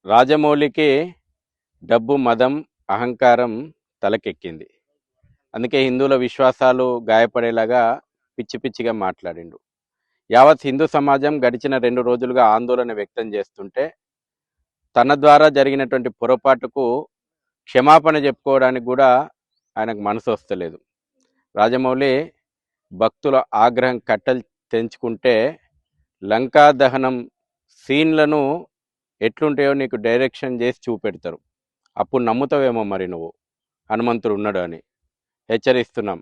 రాజమౌళికి డబ్బు, మదం, అహంకారం తలకెక్కింది. అందుకే హిందువుల విశ్వాసాలు గాయపడేలాగా పిచ్చి పిచ్చిగా మాట్లాడిండు. యావత్ హిందూ సమాజం గడిచిన 2 రోజులుగా ఆందోళన వ్యక్తం చేస్తుంటే, తన ద్వారా జరిగినటువంటి పొరపాటుకు క్షమాపణ చెప్పుకోవడానికి కూడా ఆయనకు మనసు వస్తలేదు. రాజమౌళి భక్తుల ఆగ్రహం కట్టలు తెంచుకుంటే లంకా దహనం సీన్లను ఎట్లుంటాయో నీకు డైరెక్షన్ చేసి చూపెడతారు. అప్పుడు నమ్ముతావేమో మరి నువ్వు హనుమంతుడు ఉన్నాడు అని. హెచ్చరిస్తున్నాం,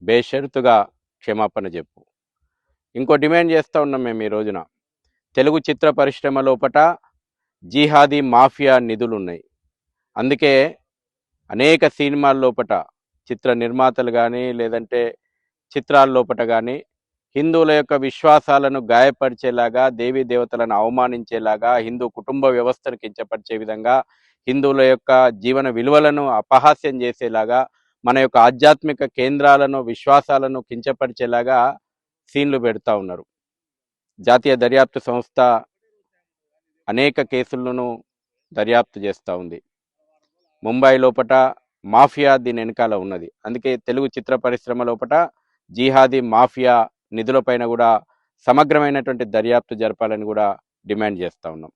బేషరతుగా క్షమాపణ చెప్పు. ఇంకో డిమాండ్ చేస్తూ ఉన్నాం మేము ఈ రోజున. తెలుగు చిత్ర పరిశ్రమ లోపట జిహాదీ మాఫియా నిధులు ఉన్నాయి. అందుకే అనేక సినిమాల లోపట చిత్ర నిర్మాతలు కానీ లేదంటే చిత్రాల లోపట కానీ హిందువుల యొక్క విశ్వాసాలను గాయపరిచేలాగా, దేవీ దేవతలను అవమానించేలాగా, హిందూ కుటుంబ వ్యవస్థను కించపరిచే విధంగా, హిందువుల యొక్క జీవన విలువలను అపహాస్యం చేసేలాగా, మన యొక్క ఆధ్యాత్మిక కేంద్రాలను, విశ్వాసాలను కించపరిచేలాగా సీన్లు పెడతా ఉన్నారు. జాతీయ దర్యాప్తు సంస్థ అనేక కేసులను దర్యాప్తు చేస్తూ ఉంది. ముంబై లోపట మాఫియా దీని వెనకాల ఉన్నది. అందుకే తెలుగు చిత్ర పరిశ్రమ లోపట జిహాదీ మాఫియా నిధులపైన కూడా సమగ్రమైనటువంటి దర్యాప్తు జరపాలని కూడా డిమాండ్ చేస్తూ ఉన్నాం.